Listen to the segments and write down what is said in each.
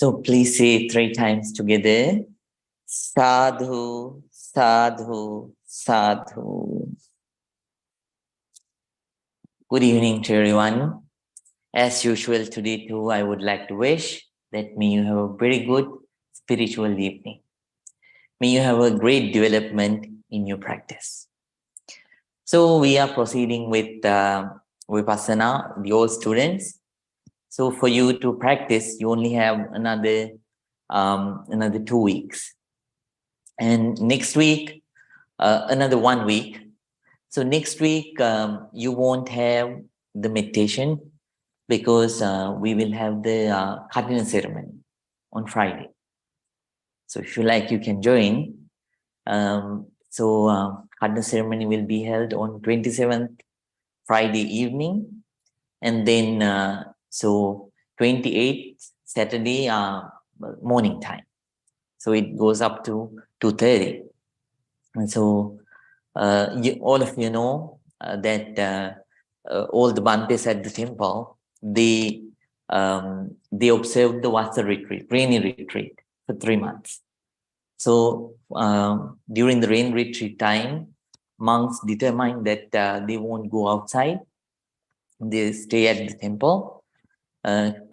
So please say 3 times together. Sadhu, sadhu, sadhu. Good evening to everyone. As usual, today too, I would like to wish that may you have a very good spiritual evening. May you have a great development in your practice. So we are proceeding with Vipassana, the old students. So for you to practice, you only have another 2 weeks. And next week, another 1 week. So next week, you won't have the meditation because we will have the cardinal ceremony on Friday. So if you like, you can join. Cardinal ceremony will be held on 27th Friday evening, and then 28th Saturday morning time. So it goes up to 2:30, and so all of you know that all the Bantes at the temple, they observed the Vasa retreat, rainy retreat for 3 months. So during the rain retreat time, monks determined that they won't go outside. They stay at the temple,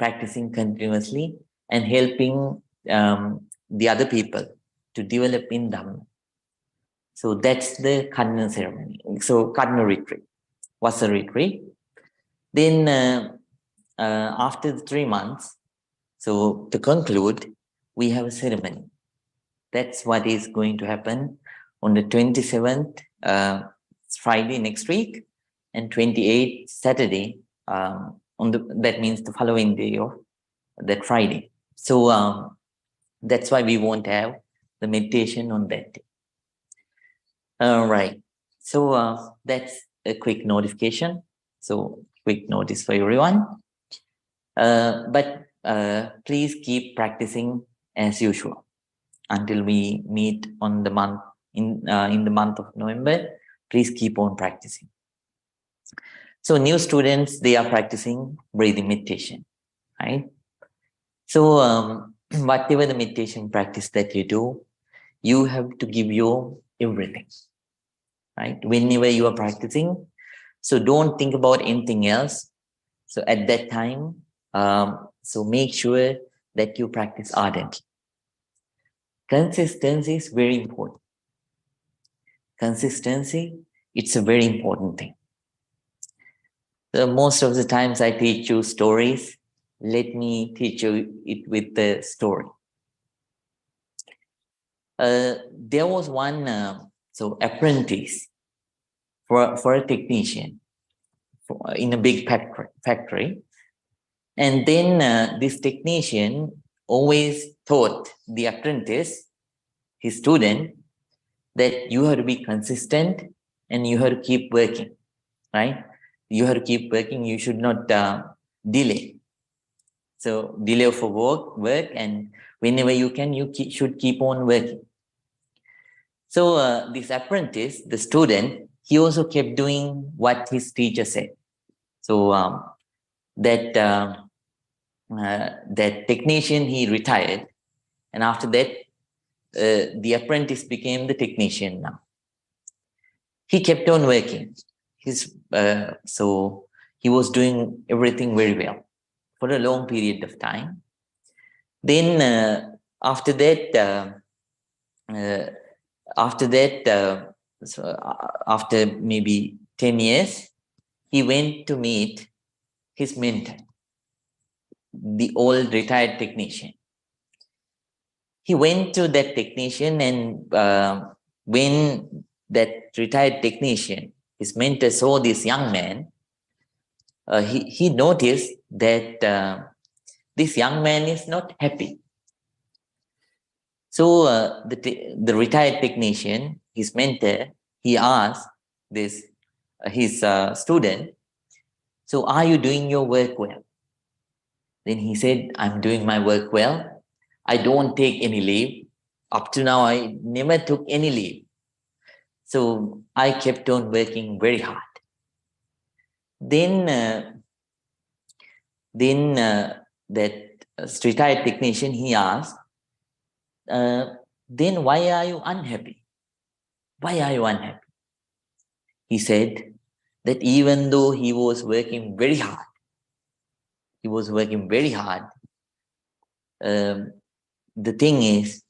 practicing continuously and helping the other people to develop in Dhamma. So that's the cardinal ceremony. So cardinal retreat, Vasa retreat. Then after the 3 months, so to conclude, we have a ceremony. That's what is going to happen on the 27th, Friday next week, and 28th Saturday, that means the following day of that Friday. So that's why we won't have the meditation on that day. All right. So that's a quick notification. So quick notice for everyone. But please keep practicing as usual until we meet on the month in the month of November. Please keep on practicing. So new students, they are practicing breathing meditation, right? So whatever the meditation practice that you do, you have to give your everything, right? Whenever you are practicing, so don't think about anything else. So at that time, so make sure that you practice ardently. Consistency is very important. Consistency, it's a very important thing. So most of the times I teach you stories. Let me teach you it with the story. There was one apprentice for a technician in a big factory. And then this technician always taught the apprentice, his student, that you have to be consistent and you have to keep working, right? You have to keep working. You should not delay. So delay for work, and whenever you can, you should keep on working. So this apprentice, the student, he also kept doing what his teacher said. So that technician, he retired, and after that, the apprentice became the technician now. He kept on working. So he was doing everything very well for a long period of time. Then after maybe 10 years, he went to meet his mentor, the old retired technician. He went to that technician, and when that retired technician, his mentor, saw this young man, he noticed that this young man is not happy. So the retired technician, his mentor, he asked his student, so are you doing your work well? Then he said, I'm doing my work well. I don't take any leave. Up to now, I never took any leave. So I kept on working very hard. Then that retired technician, he asked, then why are you unhappy? Why are you unhappy? He said that even though he was working very hard, the thing is,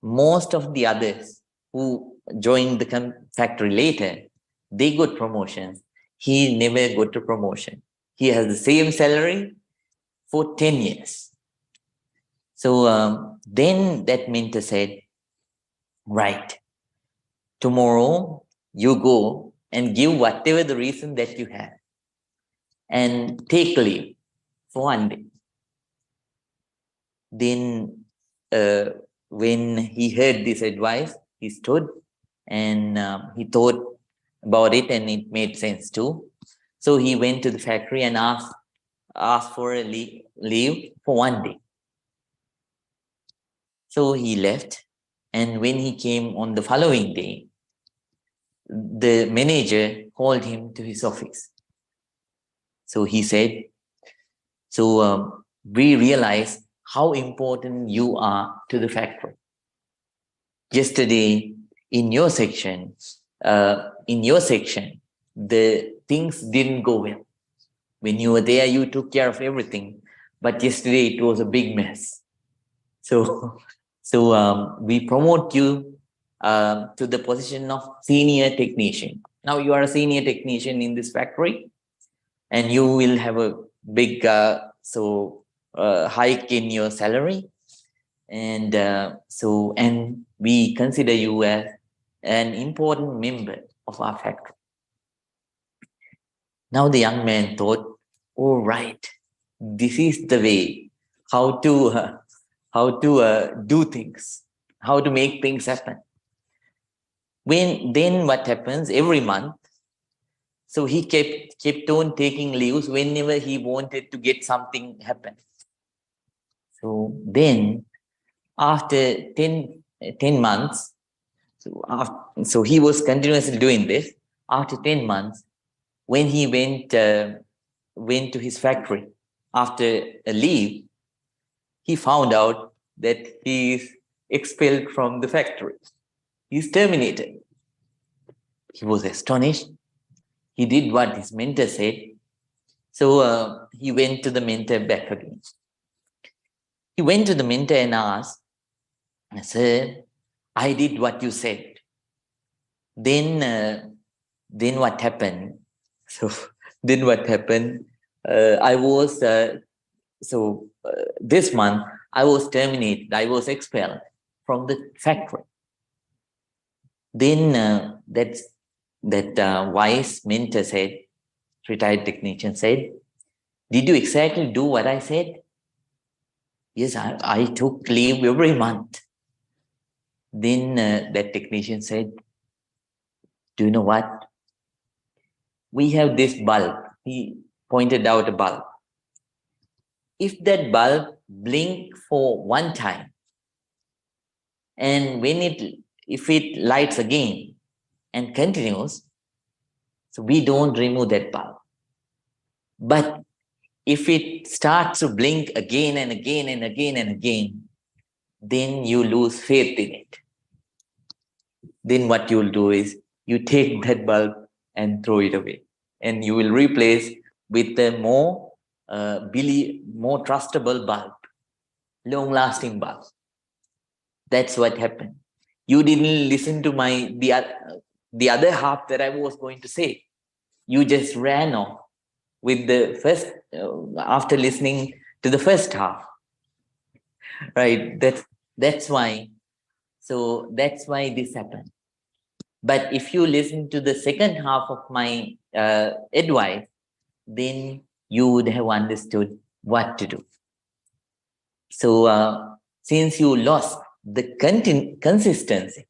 most of the others who joined the factory later, they got promotions. He never got a promotion. He has the same salary for 10 years. So then that mentor said, right, tomorrow you go and give whatever the reason that you have and take leave for 1 day. Then when he heard this advice, he stood and he thought about it, and it made sense too. So he went to the factory and asked for a leave for 1 day. So he left, and when he came on the following day, the manager called him to his office. So he said, we realize how important you are to the factory. Yesterday, in your section, the things didn't go well. When you were there, you took care of everything, but yesterday it was a big mess. So we promote you to the position of senior technician. Now you are a senior technician in this factory, and you will have a big hike in your salary, and we consider you as an important member of our factory. Now the young man thought, oh, right, this is the way how to do things, how to make things happen. Then what happens every month? So he kept on taking leaves whenever he wanted to get something happen. So then after 10 months, so he was continuously doing this. After 10 months, when he went to his factory after a leave, he found out that he is expelled from the factory. He's terminated. He was astonished. He did what his mentor said. So he went to the mentor back again. He went to the mentor and asked, sir, I did what you said. Then what happened? So then what happened? This month I was terminated. I was expelled from the factory. Then that wise mentor said, retired technician said, did you exactly do what I said? Yes, I took leave every month. Then that technician said, do you know what? We have this bulb. He pointed out a bulb. If that bulb blinks for one time, and if it lights again and continues, so we don't remove that bulb. But if it starts to blink again and again and again and again, then you lose faith in it. Then what you'll do is you take that bulb and throw it away, and you will replace with a more trustable bulb, long-lasting bulb. That's what happened. You didn't listen to the other half that I was going to say. You just ran off with the first after listening to the first half, right? That's why. So that's why this happened. But if you listen to the second half of my advice, then you would have understood what to do. So since you lost the consistency,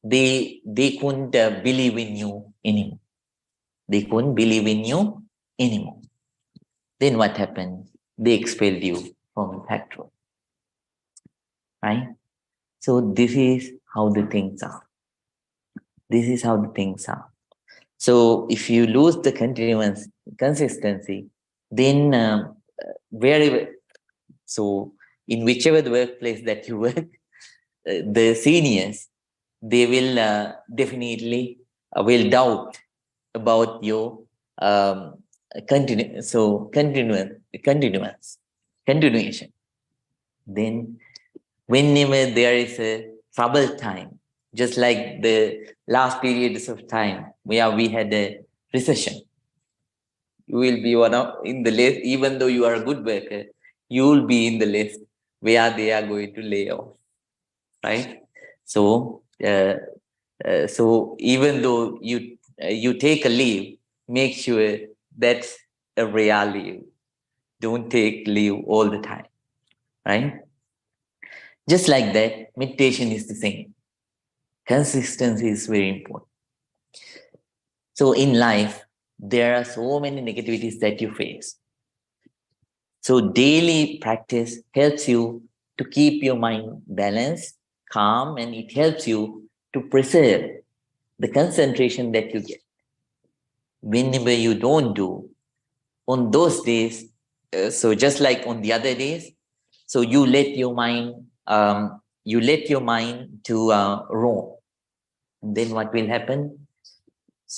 they couldn't believe in you anymore. They couldn't believe in you anymore. Then what happened? They expelled you from the factory. Right? So this is how the things are. This is how the things are. So if you lose the consistency, then So in whichever the workplace that you work, the seniors, they will definitely will doubt about your um, continuation. Then whenever there is a trouble time, just like the last periods of time where we had a recession, you will be one of in the list. Even though you are a good worker, you will be in the list where they are going to lay off, right? So so even though you take a leave, make sure that's a real leave. Don't take leave all the time, right? Just like that, meditation is the same. Consistency is very important. So in life, there are so many negativities that you face. So daily practice helps you to keep your mind balanced, calm, and it helps you to preserve the concentration that you get. Whenever you don't do, on those days, so just like on the other days, so you let your mind to roam. And then what will happen?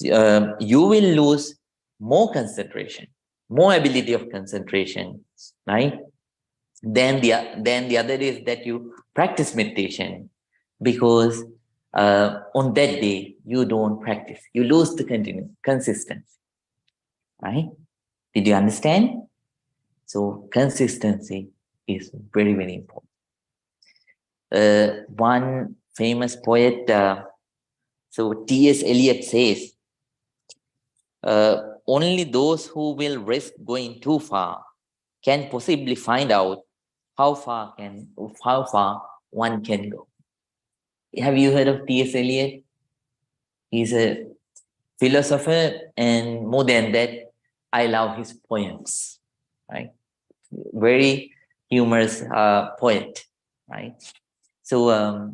You will lose more concentration, more ability of concentration, right? Then the other days that you practice meditation, because on that day you don't practice, you lose the consistency, right? Did you understand? So consistency is very, very important. One famous poet, so T.S. Eliot says, only those who will risk going too far can possibly find out how far one can go. Have you heard of T.S. Eliot? He's a philosopher, and more than that, I love his poems, right? Very humorous poet, right? So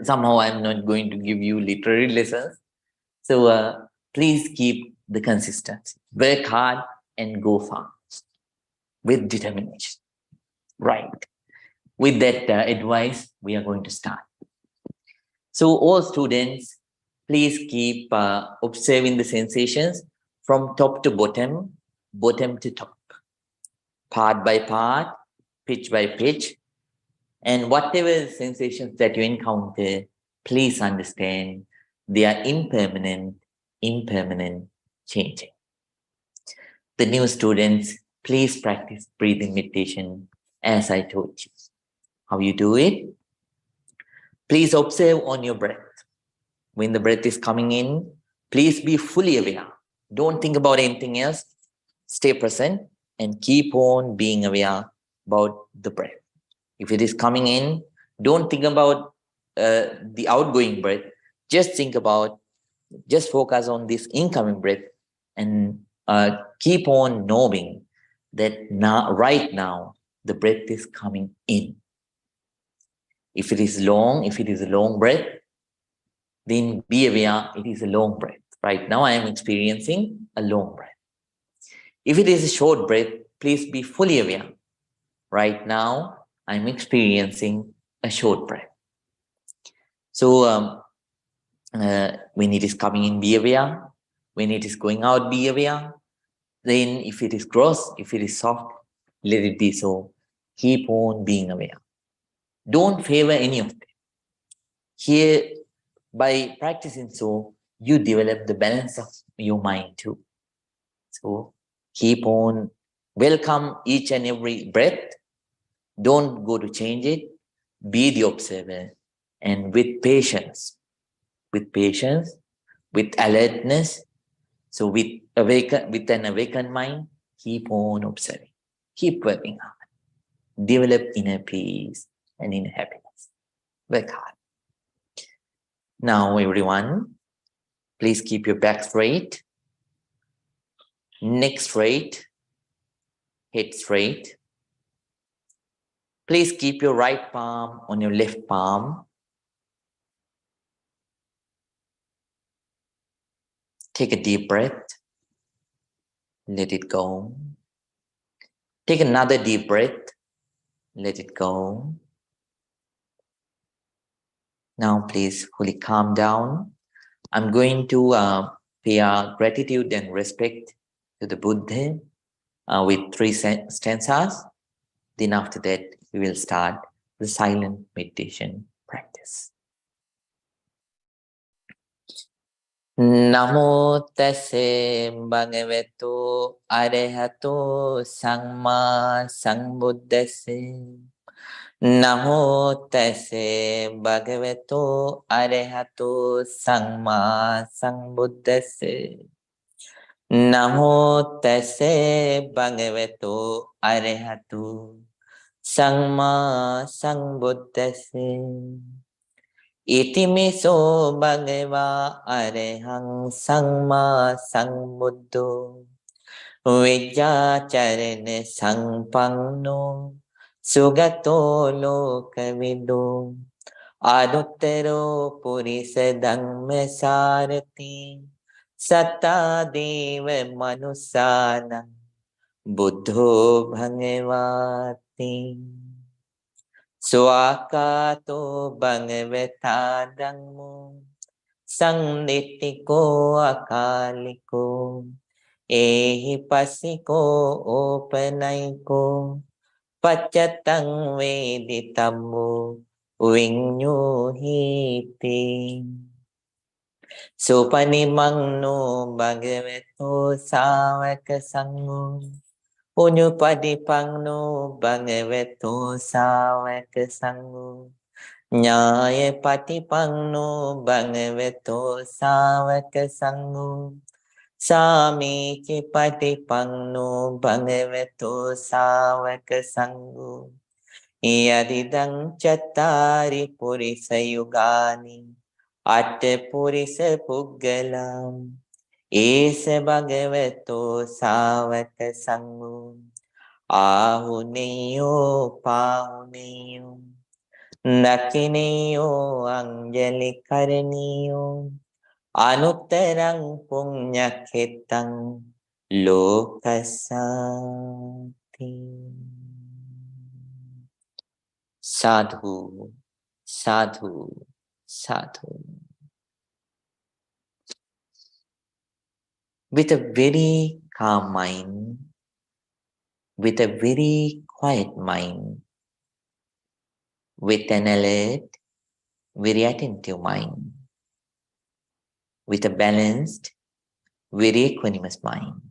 somehow I'm not going to give you literary lessons. So please keep the consistency. Work hard and go far with determination. Right. With that advice, we are going to start. So all students, please keep observing the sensations from top to bottom, bottom to top, part by part, pitch by pitch. And whatever sensations that you encounter, please understand they are impermanent, changing. The new students, please practice breathing meditation as I told you. How you do it? Please observe on your breath. When the breath is coming in, please be fully aware. Don't think about anything else. Stay present and keep on being aware about the breath. If it is coming in, don't think about the outgoing breath. Just focus on this incoming breath and keep on knowing that right now, the breath is coming in. If it is a long breath, then be aware it is a long breath. Right now, I am experiencing a long breath. If it is a short breath, please be fully aware. Right now, I'm experiencing a short breath. So when it is coming in, be aware. When it is going out, be aware. Then if it is gross, if it is soft, let it be so. Keep on being aware. Don't favor any of them. Here, by practicing so, you develop the balance of your mind too. So keep on, welcome each and every breath. Don't go to change it. Be the observer, and with patience, with alertness. So with an awakened mind, keep on observing, keep working hard, develop inner peace and inner happiness. Work hard. Now, everyone, please keep your back straight, neck straight, head straight. Please keep your right palm on your left palm. Take a deep breath. Let it go. Take another deep breath. Let it go. Now please fully calm down. I'm going to pay our gratitude and respect to the Buddha with three stanzas. Then after that, we will start the silent meditation practice. Namo tase bhagavato arahato samma sambuddhase. Namo tase bhagavato arahato samma sambuddhase. Namo tase bhagavato arahato samma sambuddhase. Itimiso bhagava arahang samma sambuddho Vijjacharana sampanno Sugato lokavido Anuttaro purisa dhamma sarati Satta deva manusana Buddho bhagavati Swakato bhagavata dhammo Sangnittiko akaliko Ehipasiko opanaiko Pachatang veditammo Vinyuhiti Supanimangno bhagavato savaka sangho Unyupadipangno bhagavato savaka sangho Nyaya patipangno bhagavato savaka sangho Samici patipangno bhagavato savaka sangho Yadidang chattari purisa yugani Atte purisa puggalam Esa bhagavato savaka sangho Ahuneyo pahuneyo Dakineyo anjali karaniyo Anuttarang punyakhetang lokasati. Sadhu, sadhu, sadhu. With a very calm mind, with a very quiet mind, with an alert, very attentive mind, with a balanced, very equanimous mind.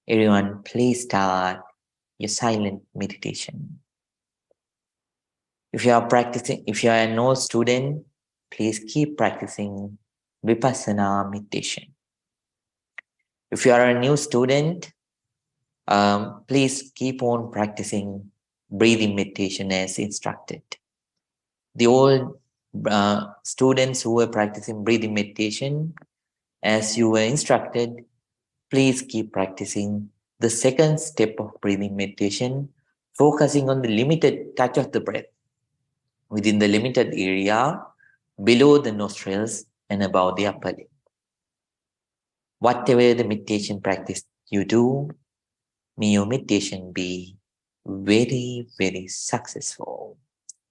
Everyone, please start your silent meditation. If you are a no student, please keep practicing Vipassana meditation. If you are a new student, please keep on practicing breathing meditation as instructed. The old students who were practicing breathing meditation as you were instructed, please keep practicing the second step of breathing meditation, focusing on the limited touch of the breath within the limited area below the nostrils and above the upper lip. Whatever the meditation practice you do, may your meditation be very, very successful.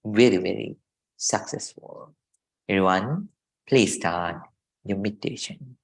Very, very successful. Everyone, please start your meditation.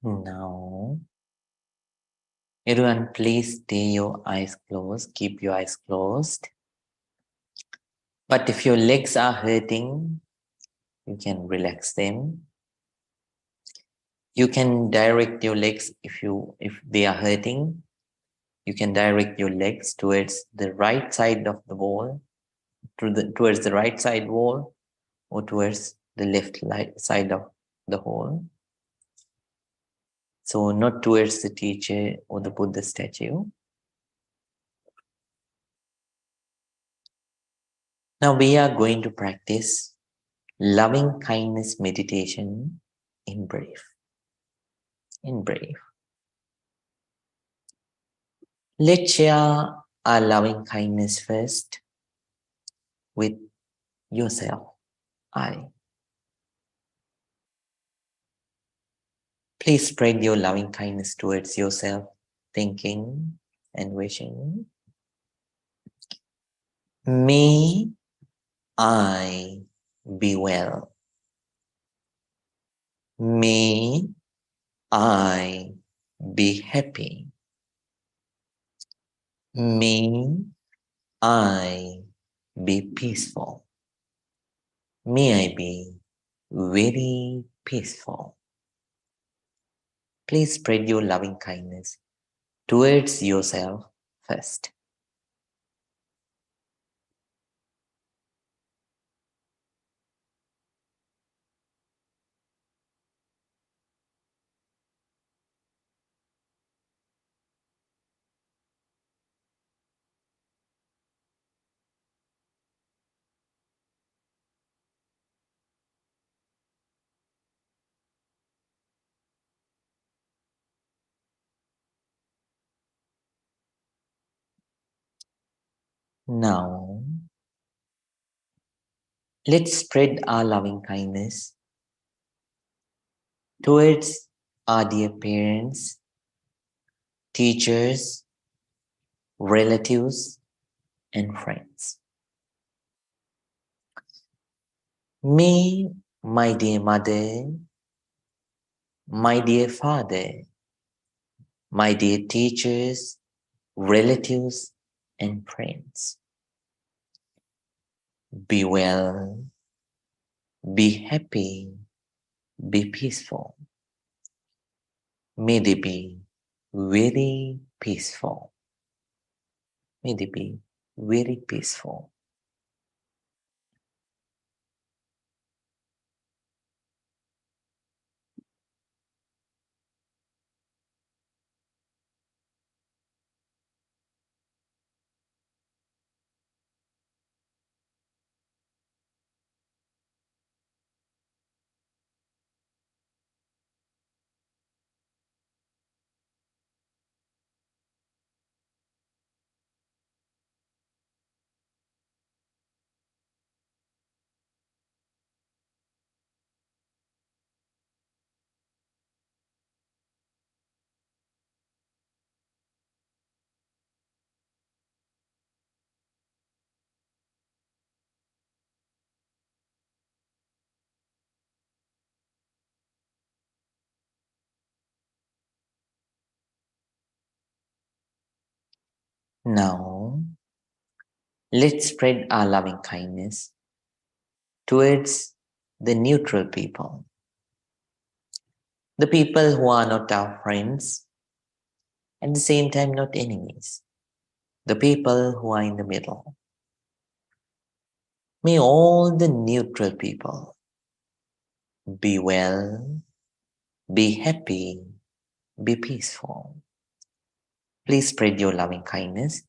Now, everyone, please stay your eyes closed. Keep your eyes closed. But if your legs are hurting, you can relax them. You can direct your legs if they are hurting. You can direct your legs towards the right side of the wall, towards the right side wall, or towards the left side of the wall. So not towards the teacher or the Buddha statue. Now we are going to practice loving kindness meditation in brief. In brief. Let's share our loving kindness first with yourself. Please spread your loving kindness towards yourself, thinking and wishing. May I be well. May I be happy. May I be peaceful. May I be very peaceful. Please spread your loving kindness towards yourself first. Now, let's spread our loving kindness towards our dear parents, teachers, relatives, and friends. May my dear mother, my dear father, my dear teachers, relatives, and friends be well, be happy, be peaceful. May they be very peaceful. May they be very peaceful. Now, let's spread our loving kindness towards the neutral people, the people who are not our friends, at the same time not enemies, the people who are in the middle. May all the neutral people be well, be happy, be peaceful. Please spread your loving kindness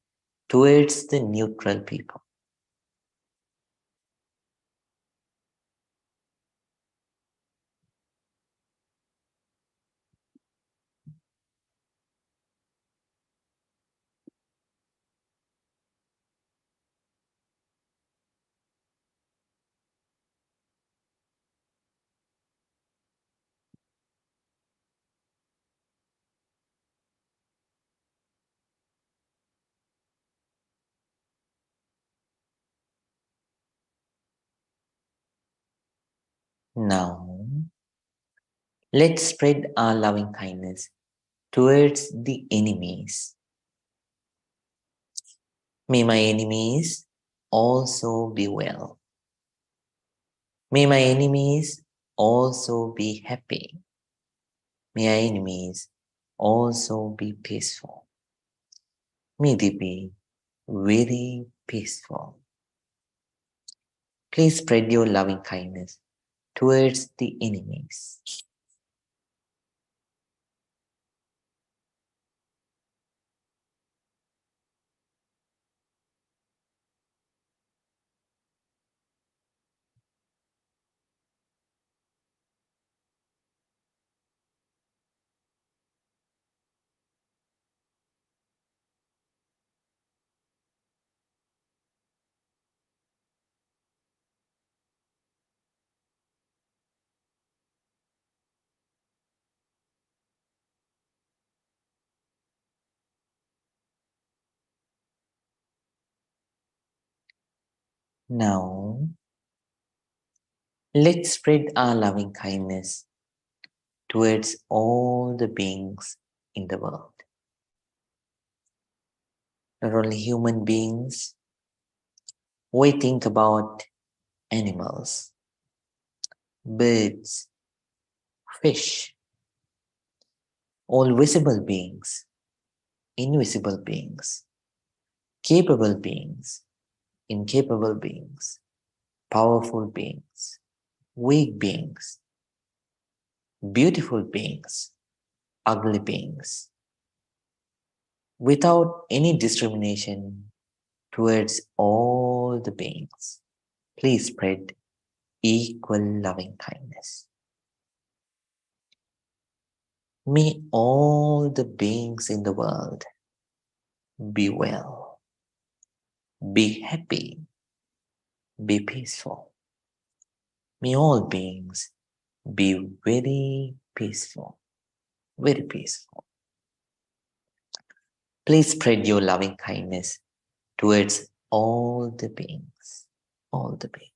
towards the neutral people. Now, Let's spread our loving kindness towards the enemies. May my enemies also be well. May my enemies also be happy. May our enemies also be peaceful. May they be very peaceful. Please spread your loving kindness towards the enemies. Now, let's spread our loving kindness towards all the beings in the world. Not only human beings, we think about animals, birds, fish, all visible beings, invisible beings, capable beings, incapable beings, powerful beings, weak beings, beautiful beings, ugly beings, without any discrimination towards all the beings. Please spread equal loving kindness. May all the beings in the world be well, be happy, be peaceful. May all beings be very peaceful, very peaceful. Please spread your loving kindness towards all the beings, all the beings.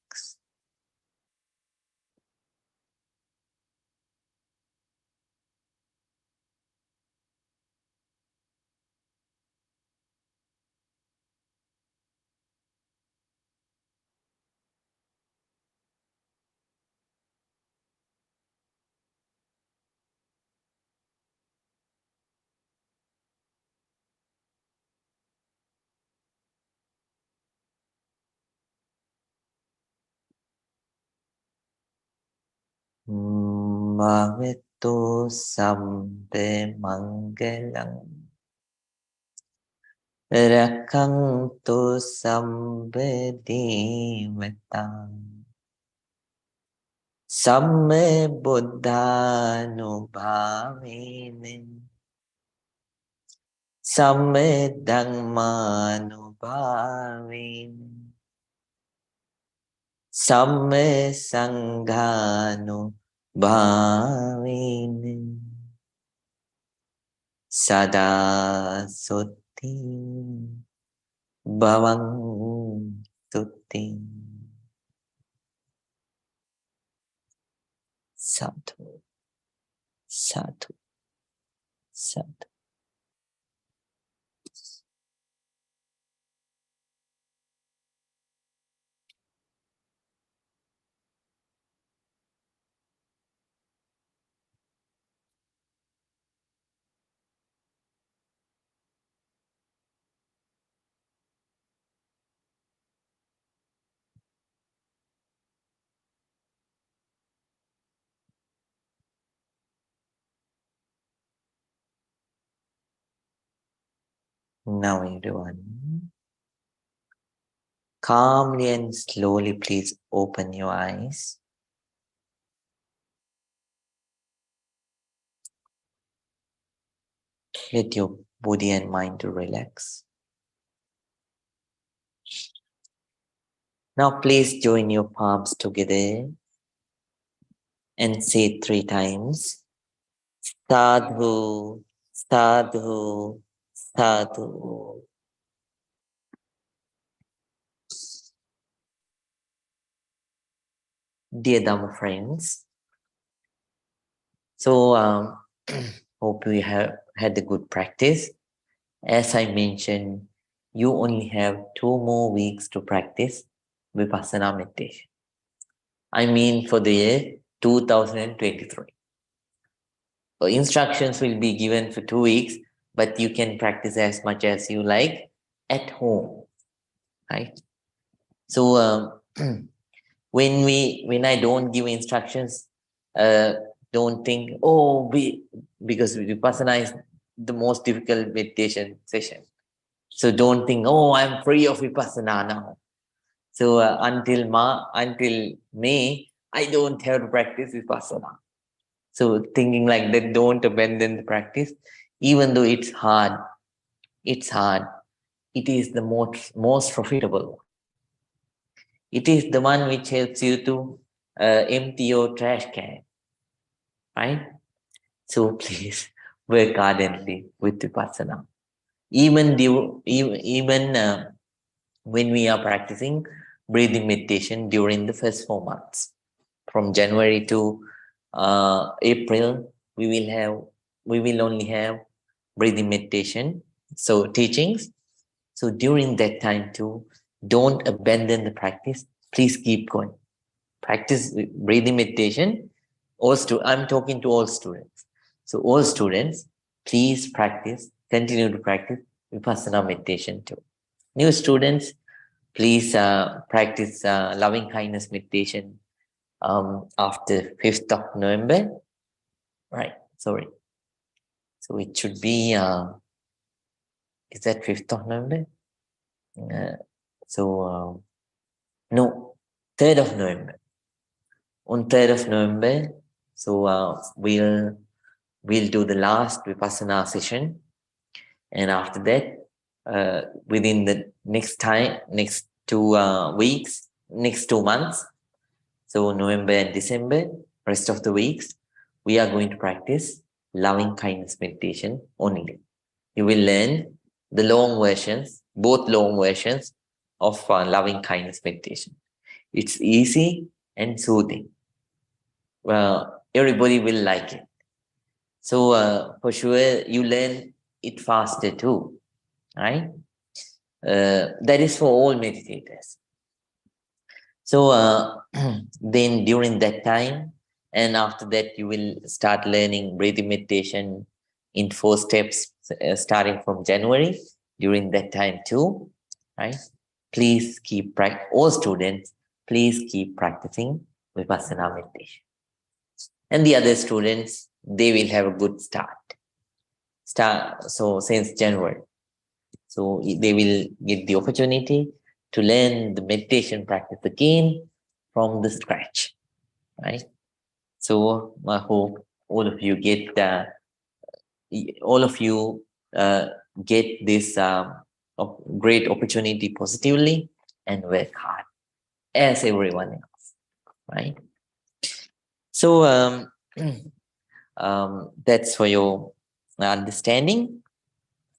Bhavetu sabbe mangalam rakantu sabbe devatam sabbe buddhanubhavene sabbe dhammanubhavene sabbe sanghanubhavene sada sutti bhavantuti. Sadhu, sadhu, sadhu. Now everyone, calmly and slowly please open your eyes. Let your body and mind to relax. Now please join your palms together and say 3 times, Sadhu, Sadhu, Sadhu. Dear Dhamma friends, So hope you have had a good practice. As I mentioned, you only have 2 more weeks to practice Vipassana meditation. I mean for the year 2023. So instructions will be given for 2 weeks, but you can practice as much as you like at home, right? So when I don't give instructions, uh, don't think, because Vipassana is the most difficult meditation session. So don't think, I'm free of Vipassana now. So until May, I don't have to practice Vipassana. So thinking like that, don't abandon the practice, even though it's hard. It's hard. It is the most profitable one. It is the one which helps you to empty your trash can, right? So please work ardently with Vipassana. Even when we are practicing breathing meditation during the first 4 months, from January to April, we will only have breathing meditation, so teachings. So during that time too, don't abandon the practice. Please keep going. Practice breathing meditation. I'm talking to all students. So all students, please continue to practice Vipassana meditation too. New students, please practice loving kindness meditation after 5th of November. Right, sorry. So it should be, is that 5th of November? No, 3rd of November. On 3rd of November, so we'll do the last Vipassana session. And after that, within the next 2 weeks, next 2 months, so November and December, rest of the weeks, we are going to practice loving kindness meditation only. You will learn the long versions, both long versions of loving kindness meditation. It's easy and soothing. Well, everybody will like it. So for sure, you learn it faster too, right? That is for all meditators. So then during that time, and after that, you will start learning breathing meditation in 4 steps, starting from January. During that time too, right? Please all students, please keep practicing Vipassana meditation. And the other students, they will have a good start. So since January. So they will get the opportunity to learn the meditation practice again from the scratch, right? So I hope all of you get this great opportunity positively and work hard as everyone else, right? So that's for your understanding,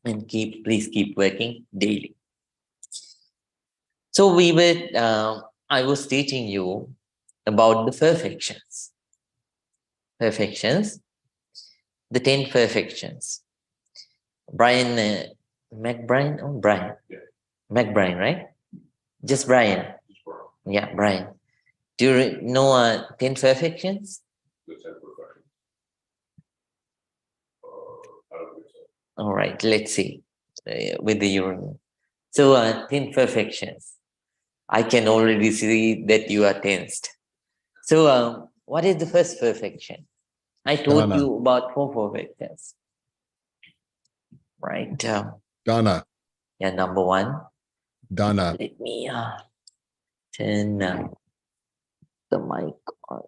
and please keep working daily. So I was teaching you about the perfections, the 10 perfections. Brian McBrien, Brian, yeah. McBrien, right? Just Brian. Yeah, Brian. Do you know 10 perfections? The 10 perfections. I don't think so. All right, let's see with the urine. So 10 perfections. I can already see that you are tensed. So what is the first perfection? I told you about 4 perfections. Right. Dana. Yeah, number 1. Dana. Let me turn the mic on.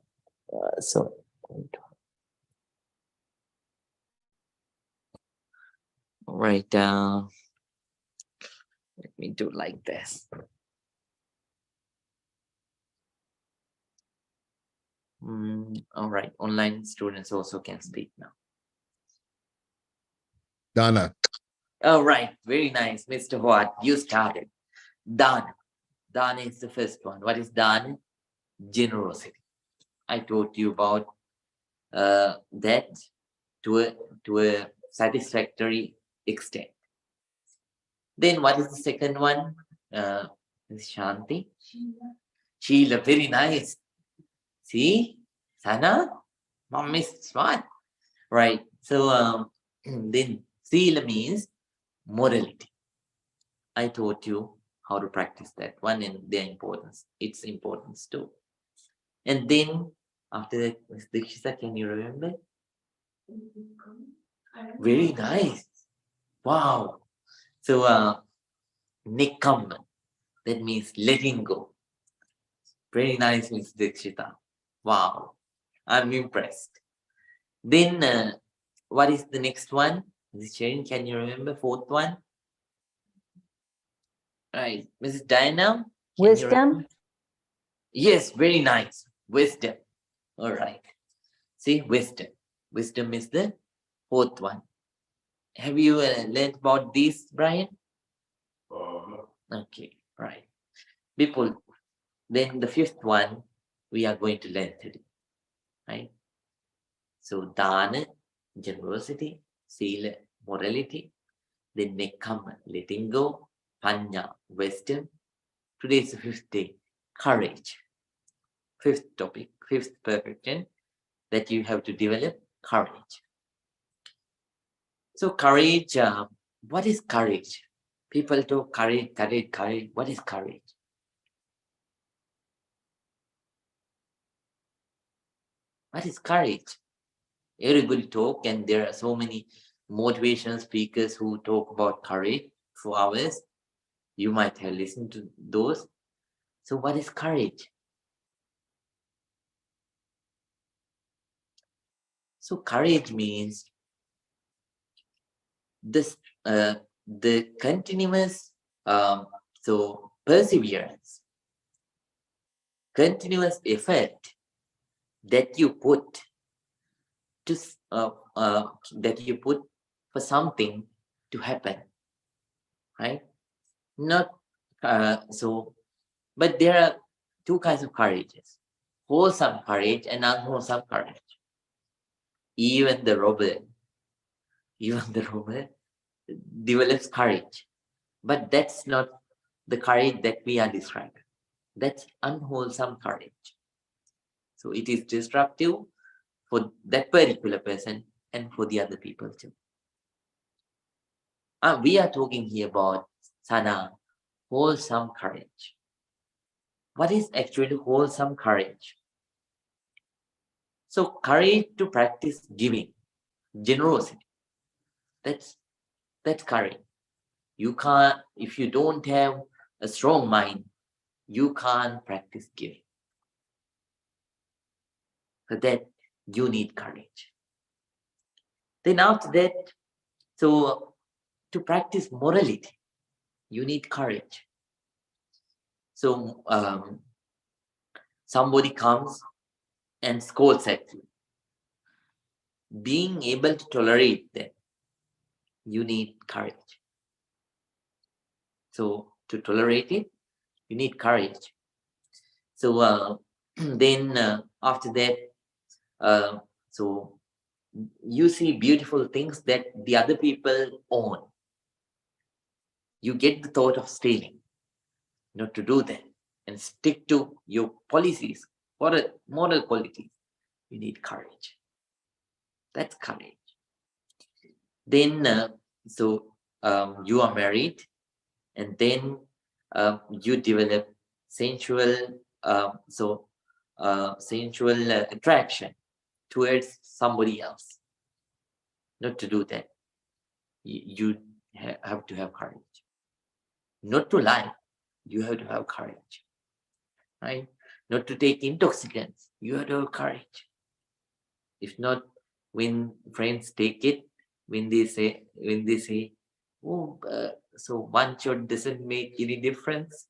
Right. Let me do like this. All right. Online students also can speak now. Dana. All right. Very nice, Mr. Watt. You started. Dana. Dana is the first one. What is Dana? Generosity. I told you about that to a satisfactory extent. Then what is the second one? Shanti. Sheila, very nice. See, Sana, mom is smart, right? So then Sila means morality. I taught you how to practice that one and their importance, its importance too. And then after that, Ms. Dikshita, can you remember? Very nice. Wow. So Nikam, that means letting go. Very nice, Ms. Dikshita. Wow. I'm impressed. Then what is the next one? Ms. Sharon, can you remember fourth one? Right. Mrs. Diana? Wisdom. Yes, very nice. Wisdom. All right. See, wisdom. Wisdom is the fourth one. Have you learned about this, Brian? Okay, right. People, then the fifth one we are going to learn today, right? So, Dana, generosity, Sila, morality, then Nekama, letting go, Panya, wisdom. Today is the fifth day, courage. Fifth topic, fifth perfection that you have to develop, courage. So courage, what is courage? People talk courage. What is courage? What is courage? Everybody talk, and there are so many motivational speakers who talk about courage for hours. You might have listened to those. So what is courage? So courage means this the continuous perseverance, continuous effort that you put to that you put for something to happen, right? Not but there are two kinds of courages: wholesome courage and unwholesome courage. Even the robber develops courage, but that's not the courage that we are describing. That's unwholesome courage. So it is destructive for that particular person and for the other people too. We are talking here about sana, wholesome courage. What is actually wholesome courage? So courage to practice giving, generosity. That's courage. You can't, if you don't have a strong mind, you can't practice giving. For that, you need courage. Then after that, so to practice morality, you need courage. So somebody comes and scolds at you. Being able to tolerate them, you need courage. So to tolerate it, you need courage. So then after that, so you see beautiful things that the other people own. You get the thought of stealing, not to do that, and stick to your policies, moral qualities. You need courage. That's courage. Then you are married, and then you develop sensual attraction towards somebody else. Not to do that. You have to have courage. Not to lie. You have to have courage. Right? Not to take intoxicants. You have to have courage. If not, when friends take it, when they say, oh, so one shot doesn't make any difference,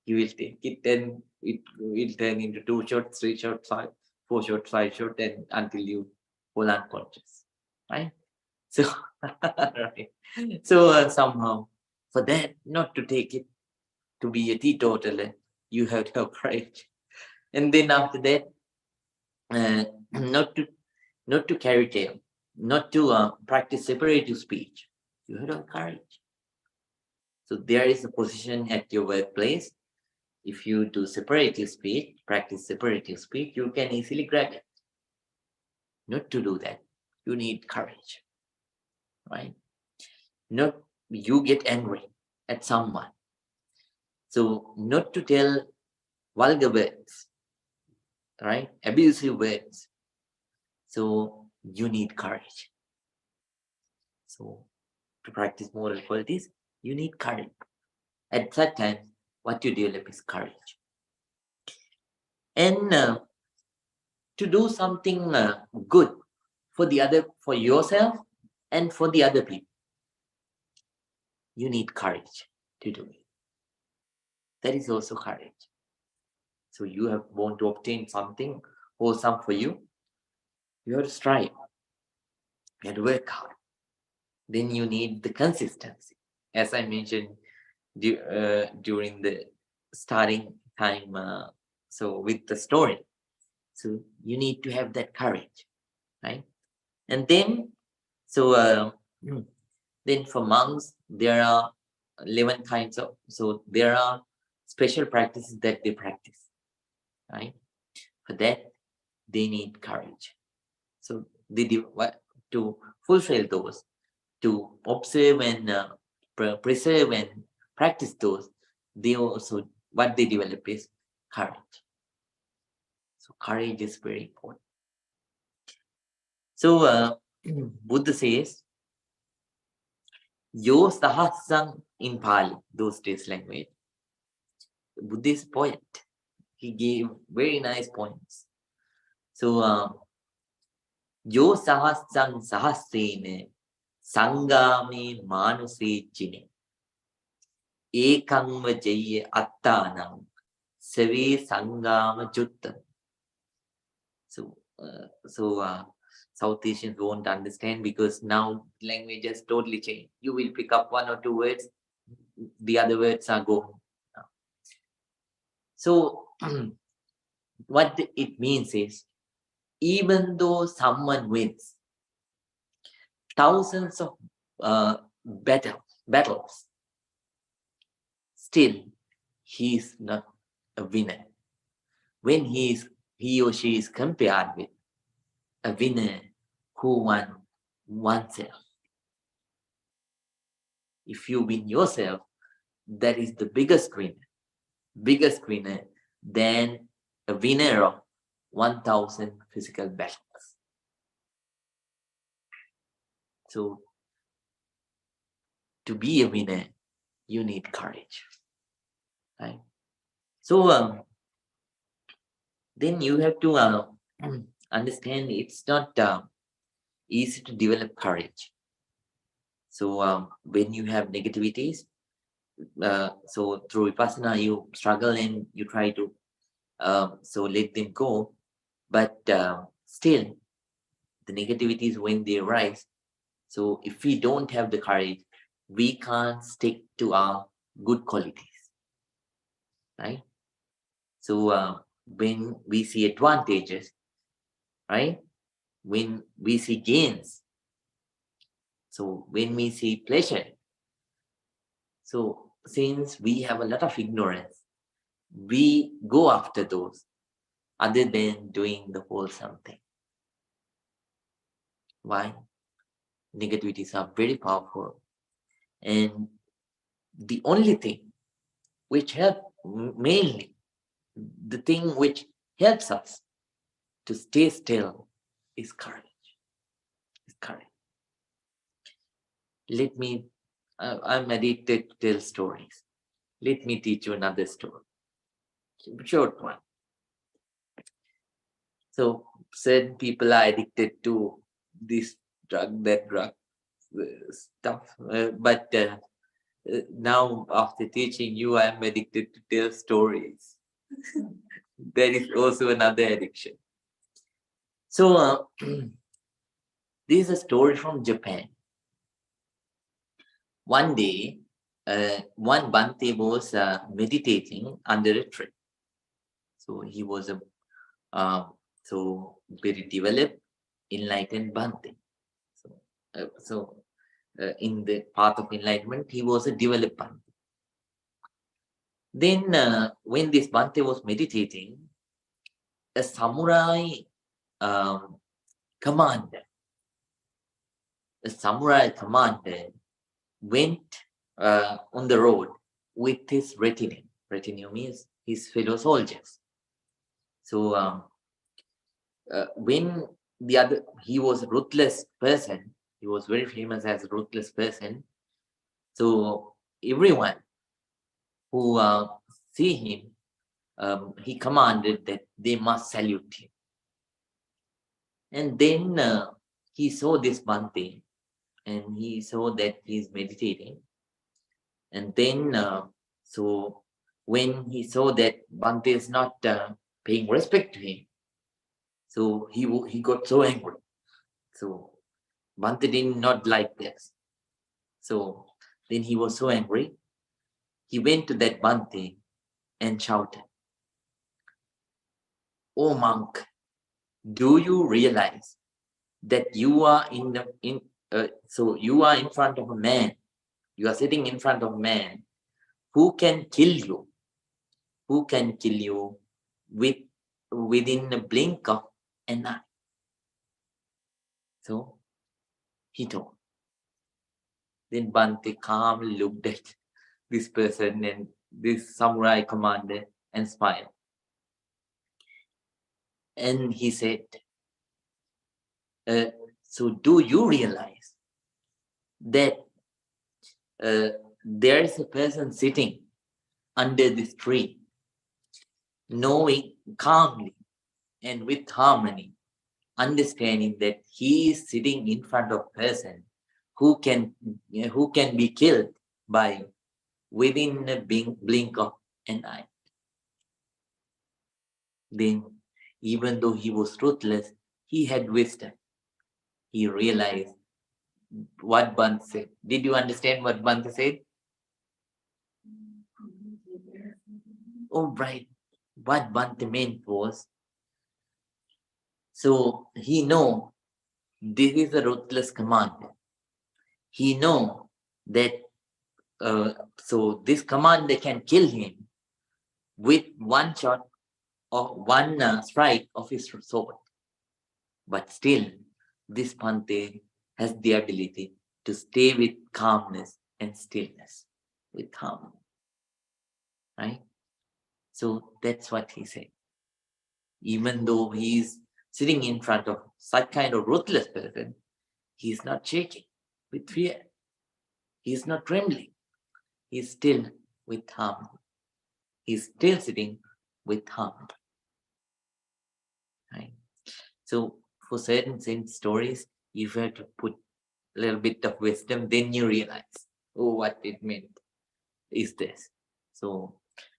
you will take it, and it will turn into 2 shots, 3 shots, 4 shots, 5 shots, and until you fall unconscious, right? So, right. So somehow, for that, not to take it, to be a teetotaler, you have to have courage. And then after that, not to not to carry tale, not to practice separative speech. You have to have courage. So there is a position at your workplace. If you do separative speech, practice separative speech, you can easily grab it. Not to do that, you need courage, right? Not you get angry at someone. So not to tell vulgar words, right? Abusive words. So you need courage. So to practice moral qualities, you need courage. At that time, what you develop is courage. And to do something good for yourself and for the other people, you need courage to do it. That is also courage. So you want to obtain something wholesome for you. You have to strive. You have to work hard. Then you need the consistency. As I mentioned during the starting time, so with the story. So you need to have that courage, right? And then, then for monks, there are 11 kinds of, so there are special practices that they practice, right? For that, they need courage. So they do what to fulfill those, to observe and preserve and practice those. They also, what they develop is courage. So courage is very important. So Buddha says, Yo Sahasang in Pali, those days language. The Buddhist poet, he gave very nice points. So Yo Sahasang Sahasrene Sangame Manuse Jine Ekangva Jaye Attanam Save Sangama Juttam. So South Asians won't understand because now language has totally changed. You will pick up one or two words, the other words are gone. So what it means is, even though someone wins thousands of battles, still he is not a winner. When he or she is compared with a winner who won oneself. If you win yourself, that is the biggest winner than a winner of 1,000 physical battles. So to be a winner, you need courage, right? So then you have to understand it's not easy to develop courage. So when you have negativities, so through Vipassana, you struggle and you try to so let them go. But still, the negativities, when they arise, so if we don't have the courage, we can't stick to our good qualities, right? So when we see advantages, right? When we see gains, so when we see pleasure, so since we have a lot of ignorance, we go after those other than doing the wholesome thing. Why? Negativities are very powerful. And the only thing which mainly the thing which helps us to stay still is courage. Let me, I'm addicted to tell stories. Let me teach you another story. Short one. So certain people are addicted to this drug, that drug stuff. But now after teaching you, I'm addicted to tell stories. There is also another addiction. So this is a story from Japan. One day, one Bhante was meditating under a tree. So he was so very developed enlightened Bhante. In the path of enlightenment, he was a developed Bhante. Then, when this Bhante was meditating, a samurai um, commander, went on the road with his retinue. Retinue means his fellow soldiers. So when he was a ruthless person, he was very famous as a ruthless person. So everyone who see him, he commanded that they must salute him. And then he saw this Bhante, and he saw that he's meditating. And then, so when he saw that Bhante is not paying respect to him, so he got so angry. So Bhante did not like this. So then he was so angry. He went to that Bhante and shouted, "Oh monk, do you realize that you are you are in front of a man? You are sitting in front of a man who can kill you, within a blink of an eye." So he told. Then Bhante calmly looked at this person and this samurai commander and smiled. And he said, "So do you realize that there is a person sitting under this tree, knowing calmly and with harmony, understanding that he is sitting in front of a person who can be killed by within a blink of an eye." Then, even though he was ruthless, he had wisdom. He realized what Bhante said. Did you understand what Bhante said? Oh, right. What Bhante meant was, so he know this is a ruthless commander. He know that so this commander can kill him with one shot or one strike of his sword. But still, this Bhante has the ability to stay with calmness and stillness, with harmony. Right? So that's what he said. Even though he is sitting in front of such kind of ruthless person, he is not shaking with fear. He is not trembling. He is still with harmony. He is still sitting with harmony. Right? So for certain stories, you have to put a little bit of wisdom, then you realize, oh, what it meant is this. So,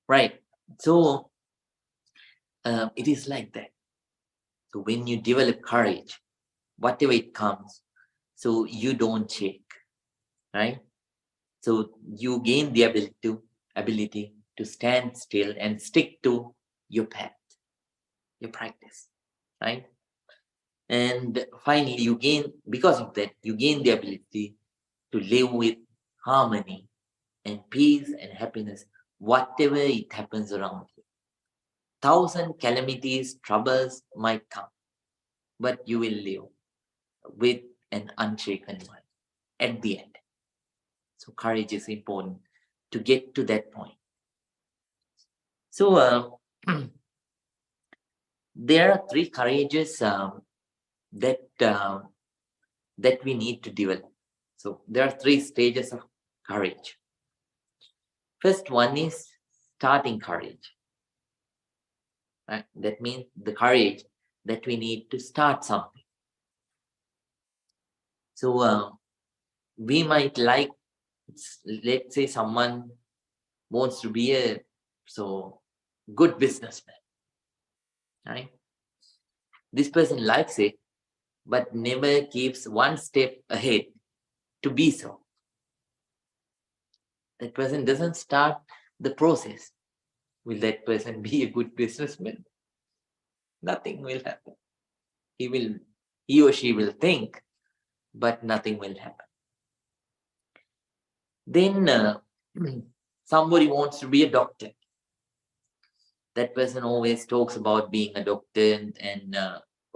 right. So it is like that. So when you develop courage, whatever it comes, so you don't shake, right? So you gain the ability to stand still and stick to your path, your practice, right? And finally, because of that, you gain the ability to live with harmony and peace and happiness, whatever it happens around you. 1,000 calamities, troubles might come, but you will live with an unshaken mind at the end. So courage is important to get to that point. So there are 3 courages that we need to develop. So there are 3 stages of courage. First one is starting courage. Right? That means the courage that we need to start something. So we might like, let's say someone wants to be a good businessman, right? This person likes it, but never keeps one step ahead to be so. That person doesn't start the process. Will that person be a good businessman? Nothing will happen. He will He or she will think, but nothing will happen. Then somebody wants to be a doctor. That person always talks about being a doctor and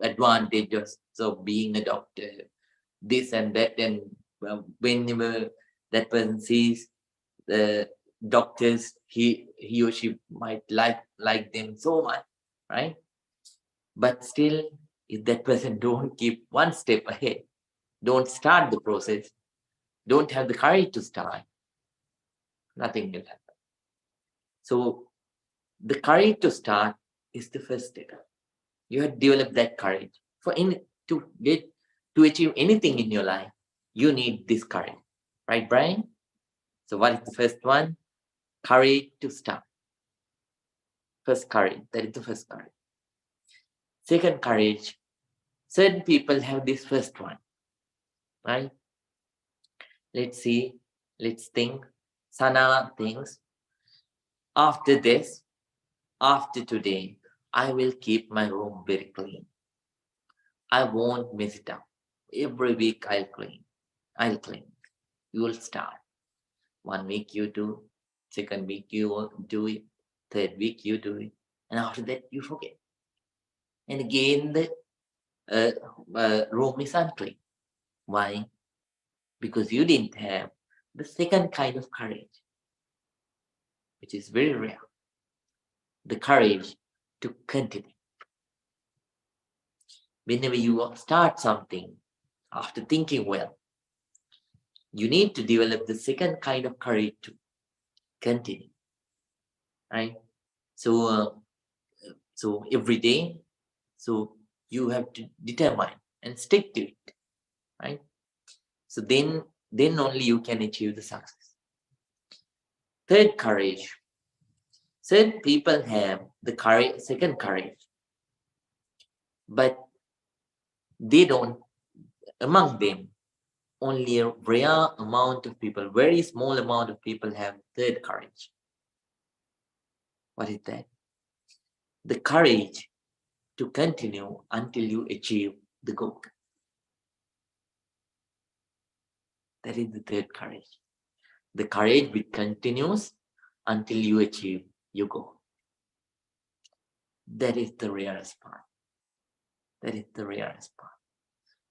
advantages of being a doctor, this and that. And whenever that person sees the doctors, he or she might like them so much, right? But still, if that person don't keep one step ahead, don't start the process, don't have the courage to start, nothing will happen. So the courage to start is the first step. You have developed that courage. To achieve anything in your life, you need this courage. Right, Brian? So what is the first one? Courage to start. First courage. That is the first courage. Second courage. Certain people have this first one. Right? Let's see. Let's think. Sana thinks, after this, after today, I will keep my room very clean. I won't mess it up. Every week I'll clean. You will start. 1 week you do, second week you do it, third week you do it, and after that you forget. And again the room is unclean. Why? Because you didn't have the second kind of courage, which is very rare. The courage to continue. Whenever you start something, after thinking well, you need to develop the second kind of courage to continue, right? So every day, so you have to determine and stick to it, right? So then only you can achieve the success. Third, courage. Certain people have the courage, second courage, but they don't. Among them, only a rare amount of people, very small amount of people have third courage. What is that? The courage to continue until you achieve the goal. That is the third courage. The courage which continues until you achieve your goal. That is the rarest part. That is the rarest part.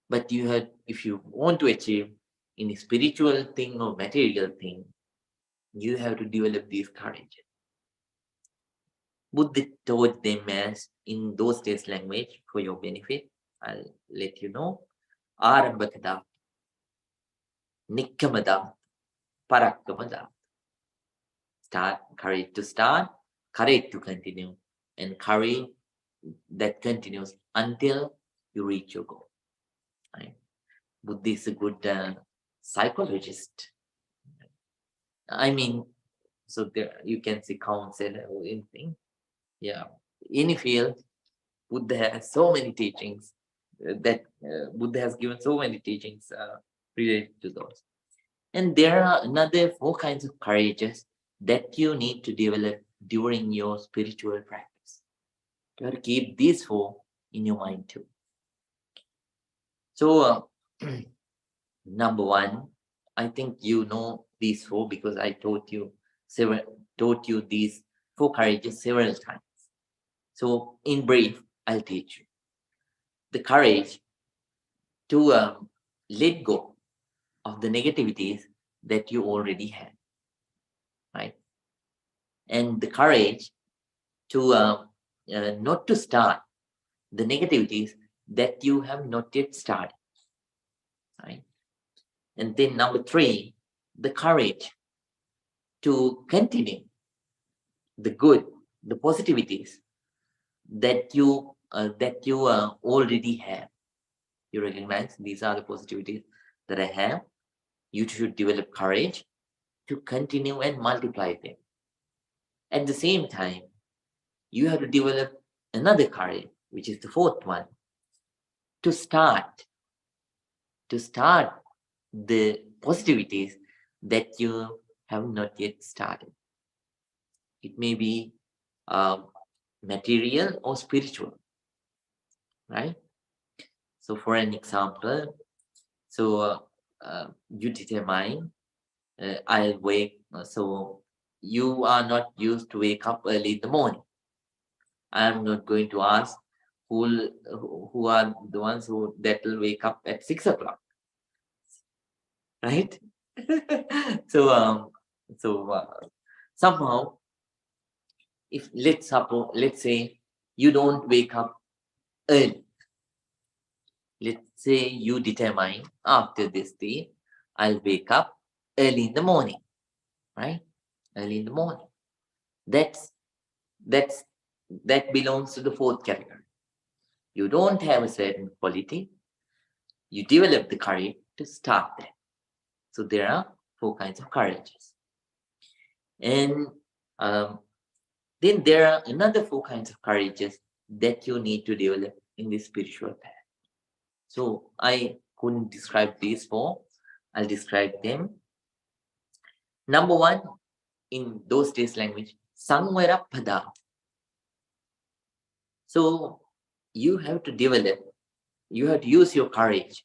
But you have, if you want to achieve any spiritual thing or material thing, you have to develop these courage. Buddha told them as in those days language for your benefit. I'll let you know. Arambakada, Nikkamada, Parakkamada. Start, courage to start, courage to continue, and courage that continues until you reach your goal. Right? Buddha is a good psychologist. I mean, so there you can see counsel or anything. Yeah, any field, Buddha has so many teachings that Buddha has given so many teachings related to those. And there are another 4 kinds of courages that you need to develop during your spiritual practice. You have to keep these 4 in your mind too. So, number 1, I think you know these 4 because I taught you these 4 courages several times. So, in brief, I'll teach you the courage to let go of the negativities that you already have, right? And the courage to not to start the negativities that you have not yet started, right? And then number 3, the courage to continue the good, the positivities that you already have. You recognize these are the positivities that I have. You should develop courage to continue and multiply them. At the same time, you have to develop another courage, which is the 4th one, to start the positivities that you have not yet started. It may be material or spiritual, right? So for an example, you determine, I'll wake, so you are not used to wake up early in the morning. I'm not going to ask who are the ones that will wake up at 6 o'clock, right? so so somehow, if let's say you don't wake up early. Let's say you determine after this day, I'll wake up early in the morning, right? Early in the morning. That's that's that belongs to the fourth category. You don't have a certain quality, you develop the courage to start that. So there are four kinds of courages. And then there are another four kinds of courages that you need to develop in the spiritual path. So I couldn't describe these four. I'll describe them. Number one, in those days language, Sangvara Pada. So you have to develop, you have to use your courage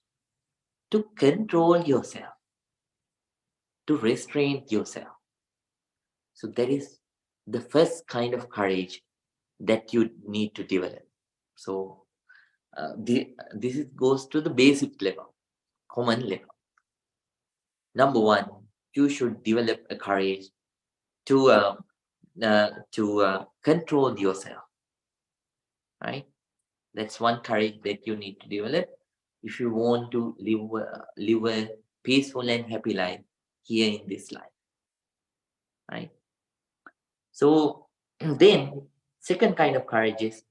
to control yourself, to restrain yourself. So that is the first kind of courage that you need to develop. So this goes to the basic level, common level. Number one, you should develop a courage to control yourself, right? That's one courage that you need to develop if you want to live a peaceful and happy life here in this life, right? So then, second kind of courage is,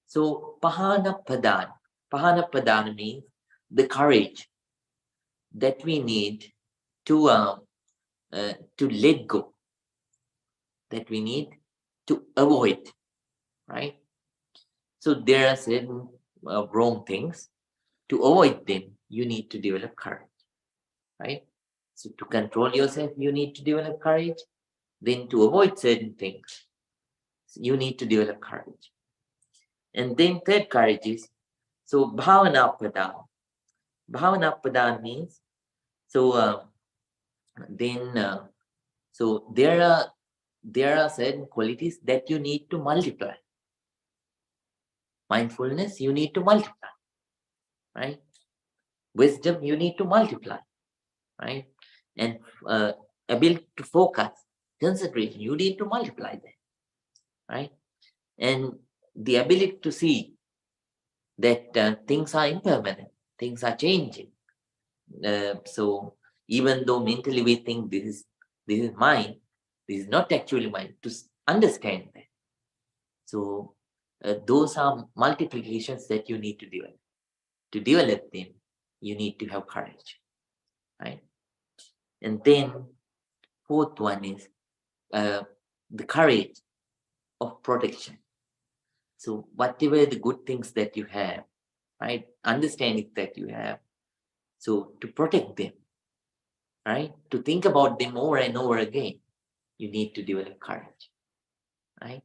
so Pahana Padan. Pahana Padan means the courage that we need to let go, that we need to avoid, right? So there are certain wrong things. To avoid them, you need to develop courage, right? So to control yourself, you need to develop courage. Then to avoid certain things, you need to develop courage. And then third courage is, so bhavana pradan. Bhavana pradan means, so then so there are certain qualities that you need to multiply. Mindfulness, you need to multiply, right? Wisdom, you need to multiply, right? And ability to focus, concentration, you need to multiply that, right? And the ability to see that things are impermanent, things are changing. So even though mentally we think this is mine, this is not actually mine. To understand that, so those are multiplications that you need to develop. To develop them, you need to have courage, right? And then fourth one is the courage of protection. So whatever the good things that you have, right, understanding that you have, so to protect them, right, to think about them over and over again, you need to develop courage, right?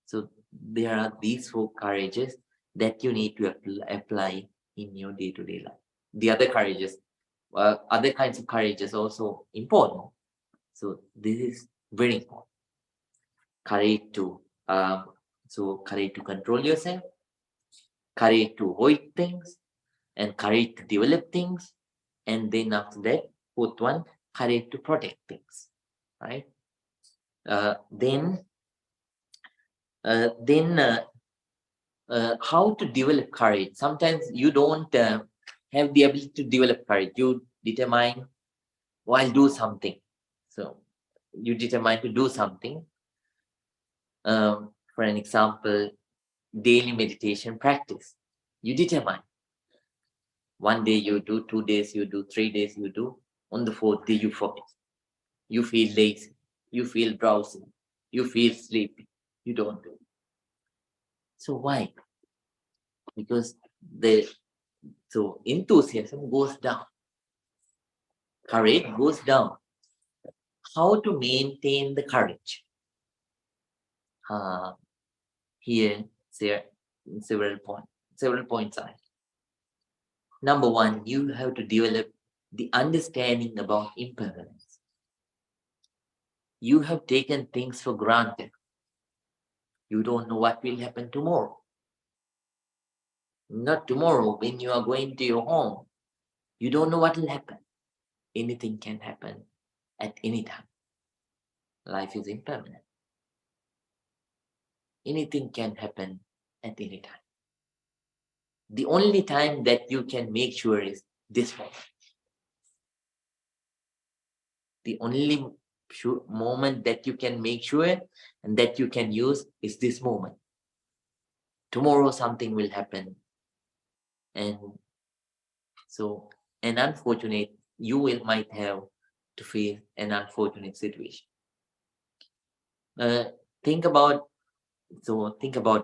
So there are these four courages that you need to apply in your day-to-day life. The other courages, other kinds of courage is also important. So this is very important. Courage to courage to control yourself, courage to avoid things, and courage to develop things, and then after that, fourth one, courage to protect things, right? Then how to develop courage? Sometimes you don't have the ability to develop courage. You determine, well, I'll do something. So you determine to do something. For an example, daily meditation practice. You determine. One day you do, 2 days you do, 3 days you do. On the fourth day you forget. You feel lazy. You feel drowsy. You feel sleepy. You don't do it. So why? Because enthusiasm goes down. Courage goes down. How to maintain the courage? Here, several points are. Number one, you have to develop the understanding about impermanence. You have taken things for granted. You don't know what will happen tomorrow. Not tomorrow, when you are going to your home, you don't know what will happen. Anything can happen at any time. Life is impermanent. Anything can happen at any time. The only time that you can make sure is this moment. The only moment that you can make sure and that you can use is this moment. Tomorrow something will happen, and so an unfortunate, might have to face an unfortunate situation. Think about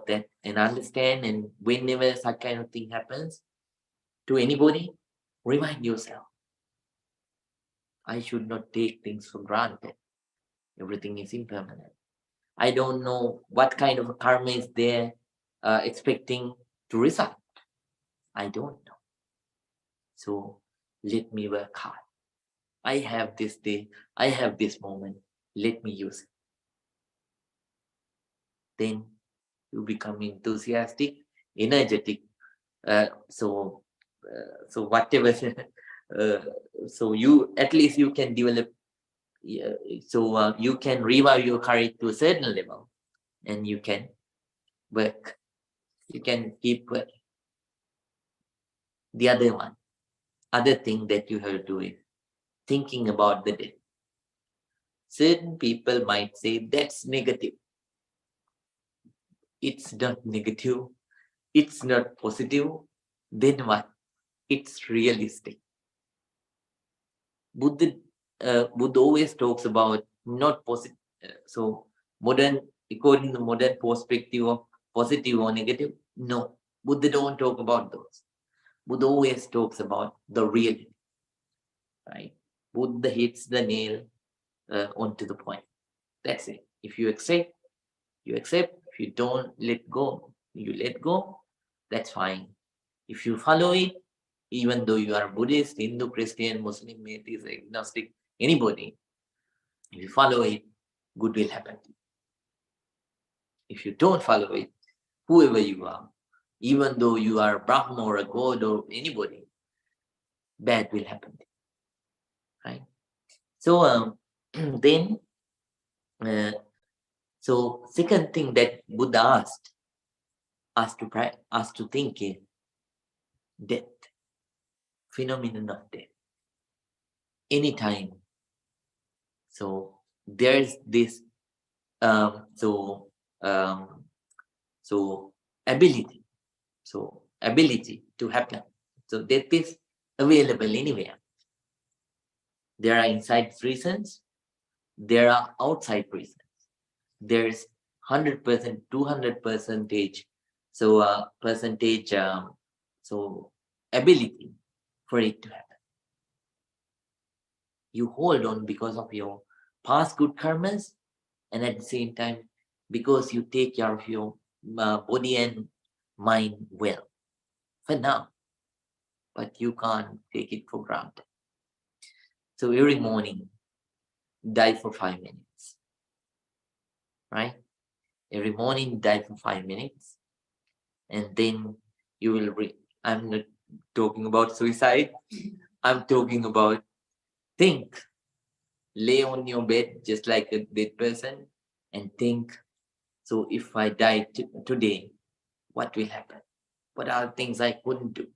that and understand, and whenever such kind of thing happens to anybody, remind yourself, I should not take things for granted. Everything is impermanent. I don't know what kind of karma is there expecting to result. I don't know. So let me work hard. I have this day, I have this moment, let me use it. Then you become enthusiastic, energetic. So whatever, so you, at least you can develop, you can revive your courage to a certain level, and you can work. You can keep working. The other thing that you have to do is thinking about the death. Certain people might say that's negative. It's not negative. It's not positive. Then what? It's realistic. Buddha always talks about not positive. So according to modern perspective of positive or negative, no. Buddha don't talk about those. Buddha always talks about the reality. Right? Buddha hits the nail onto the point. That's it. If you accept, you accept. If you don't let go, you let go. That's fine. If you follow it, even though you are Buddhist, Hindu, Christian, Muslim, atheist, agnostic, anybody, if you follow it, good will happen. If you don't follow it, whoever you are, even though you are a Brahma or a God or anybody, bad will happen. Right? So then, so second thing that Buddha asked us to think is death, phenomenon of death. Anytime. So there's this ability. So ability to happen. So death is available anywhere. There are inside reasons, there are outside reasons. There's 100%, 200%, so ability for it to happen. You hold on because of your past good karmas, and at the same time, because you take care of your body and mind well for now, but you can't take it for granted. So every morning, die for 5 minutes, right? Every morning, die for 5 minutes, and then you will I'm not talking about suicide. I'm talking about think. Lay on your bed just like a dead person and think, so if I die today, what will happen? What are things I couldn't do?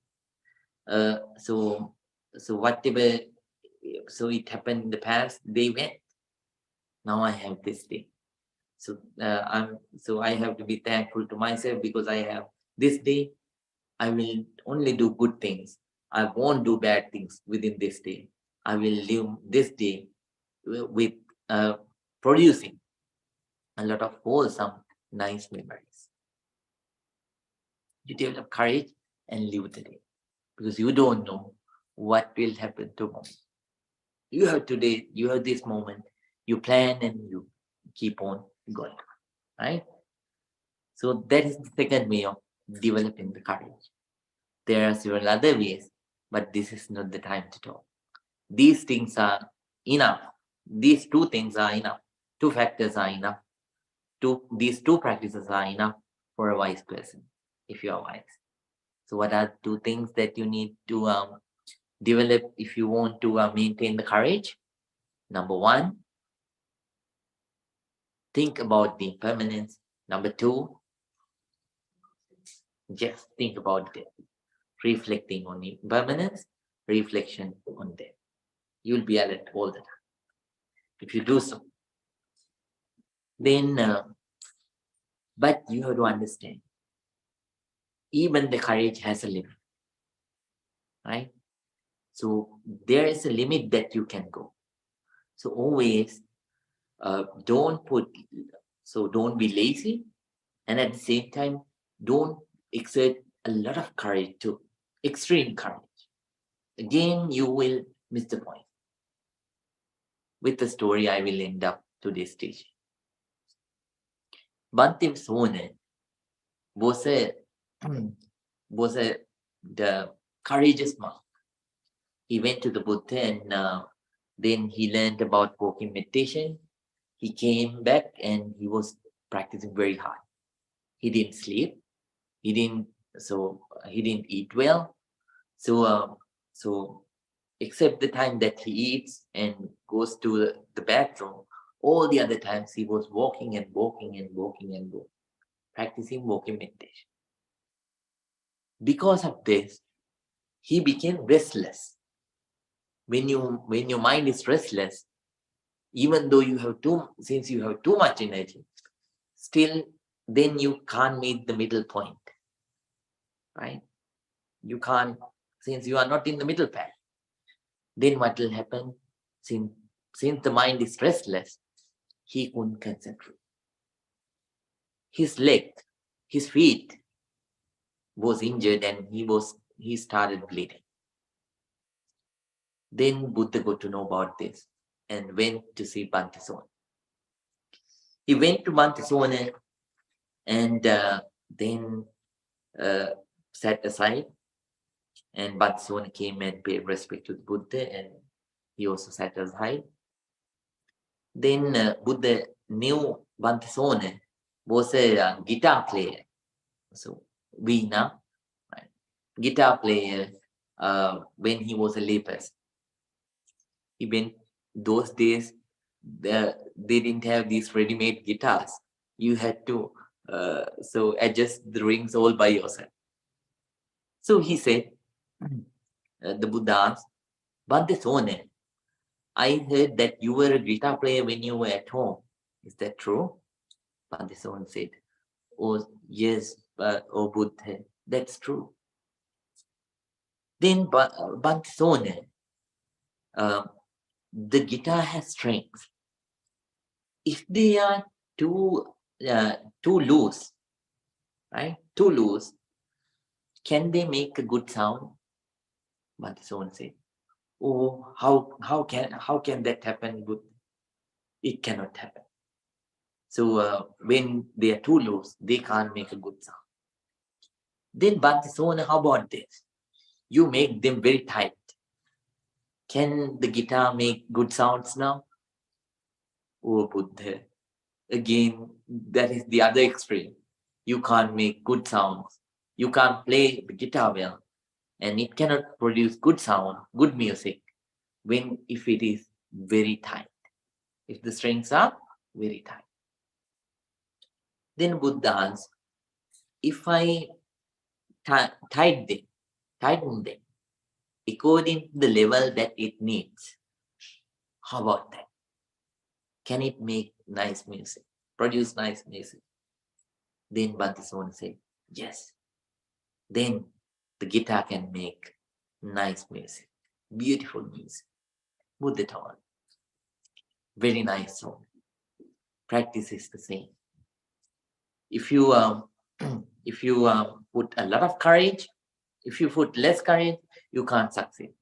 So whatever, so it happened in the past, they went. Now I have this day. So I have to be thankful to myself because I have this day. I will only do good things. I won't do bad things within this day. I will live this day with producing a lot of wholesome, nice memories. You develop courage and live the day because you don't know what will happen tomorrow. You have today, you have this moment, you plan and you keep on going, right? So that is the second way of developing the courage. There are several other ways, but this is not the time to talk. These things are enough. These two things are enough. Two factors are enough. These two practices are enough for a wise person, if you are wise. So what are two things that you need to develop if you want to maintain the courage? Number one, think about the impermanence. Number two, just think about death. Reflecting on impermanence, reflection on death. You'll be alert all the time. If you do so, then, but you have to understand, even the courage has a limit, right? So there is a limit that you can go. So always don't be lazy, and at the same time, don't exert a lot of courage to extreme courage. Again, you will miss the point. With the story, I will end up to this stage. Bantim Sone was the courageous monk. He went to the Buddha and then he learned about walking meditation. He came back and he was practicing very hard. He didn't sleep. He didn't eat well. So except the time that he eats and goes to the bathroom, all the other times he was walking and walking and walking and walking, practicing walking meditation. Because of this, he became restless. When your mind is restless, even though you have too much energy, still then you can't meet the middle point, right? You can't, since you are not in the middle path. Then what will happen? Since the mind is restless, he couldn't concentrate. His leg, his feet was injured and he started bleeding. Then Buddha got to know about this and went to see Bhantasona. He went to Bhantasona and then sat aside, and Bhantasona came and paid respect to the Buddha, and he also sat aside. Then Buddha knew Bhantasona was a guitar player, so Veena, right? Guitar player when he was a layperson. Even those days, they didn't have these ready-made guitars. You had to adjust the rings all by yourself. So he said, the Buddha asked, Bhantasona, I heard that you were a guitar player when you were at home. Is that true? Bhantasona said, oh yes, oh Buddha, that's true. Then Bhantasona, the guitar has strings. If they are too loose, right? Too loose, can they make a good sound? Bhantasona said, oh, how can that happen? It cannot happen. So when they are too loose, they can't make a good sound. Then Bhantasona, how about this? You make them very tight. Can the guitar make good sounds now? Oh Buddha, again, that is the other extreme. You can't make good sounds. You can't play the guitar well, and it cannot produce good sound, good music, if it is very tight. If the strings are very tight. Then Buddha asks, if I tighten them according to the level that it needs, how about that? Can it make nice music, produce nice music? Then Bhantasona said, yes. Then the guitar can make nice music, beautiful music. Buddha taught. Very nice song. Practice is the same. If you put a lot of courage, if you put less courage, you can't succeed.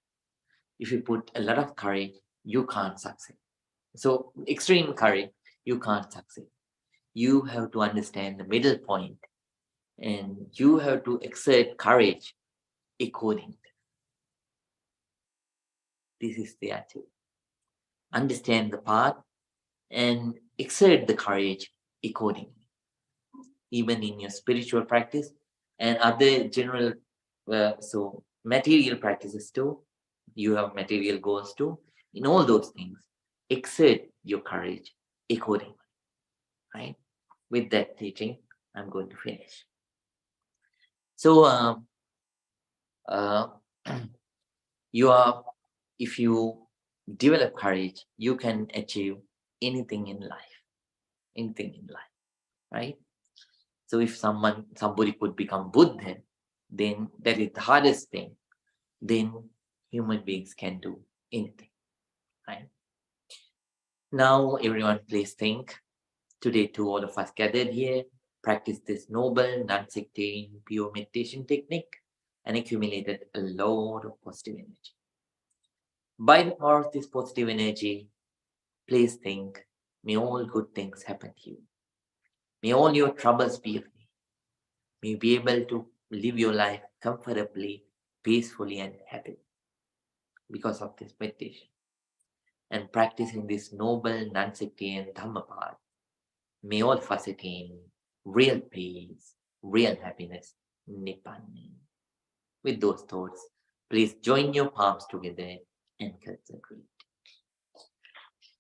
If you put a lot of courage, you can't succeed. So extreme courage, you can't succeed. You have to understand the middle point, and you have to exert courage accordingly. This is the attitude. Understand the path and exert the courage accordingly. Even in your spiritual practice and other general, so material practices too, you have material goals too. In all those things, exert your courage accordingly. Right? With that teaching, I'm going to finish. So, if you develop courage, you can achieve anything in life. Anything in life, right? So if somebody could become Buddha, then that is the hardest thing. Then human beings can do anything, right? Now, everyone, please think. Today, to all of us gathered here, practice this noble, non-sectarian, pure meditation technique and accumulated a lot of positive energy. By the power of this positive energy, please think, may all good things happen to you. May all your troubles be away. May you be able to live your life comfortably, peacefully, and happily because of this meditation. And practicing this noble, non-sectarian Dhamma path, may all of us attain real peace, real happiness, Nibbana. With those thoughts, please join your palms together and concentrate.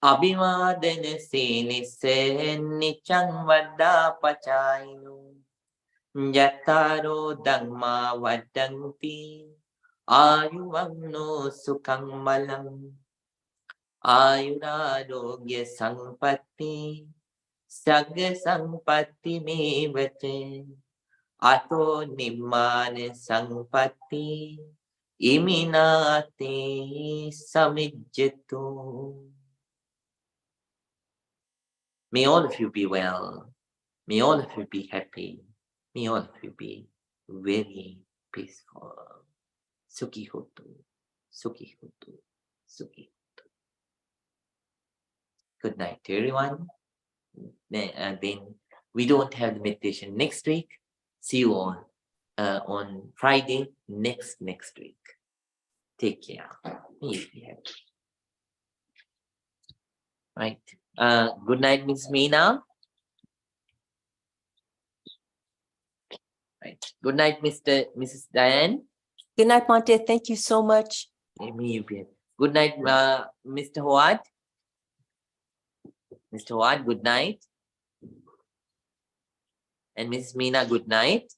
Abhivadana senisse nichang vada pachainu Yataro dhamma vadanti ayuvagno sukhang malang ayurarogya sampatti sagga sampatti mevate ato nimmana sampatti iminati samijjatu. May all of you be well. May all of you be happy. May all of you be very peaceful. Sukhi hotu, sukhi hotu, sukhi hotu. Good night, everyone. Then we don't have the meditation next week. See you on Friday next week. Take care. May you be happy. Right. Good night, Miss Meena. Right. Good night, Mrs. Diane. Good night, Monte. Thank you so much. May you be happy. Good night, Mr. Howard. Mr. Howard, good night. And Mrs. Meena, good night.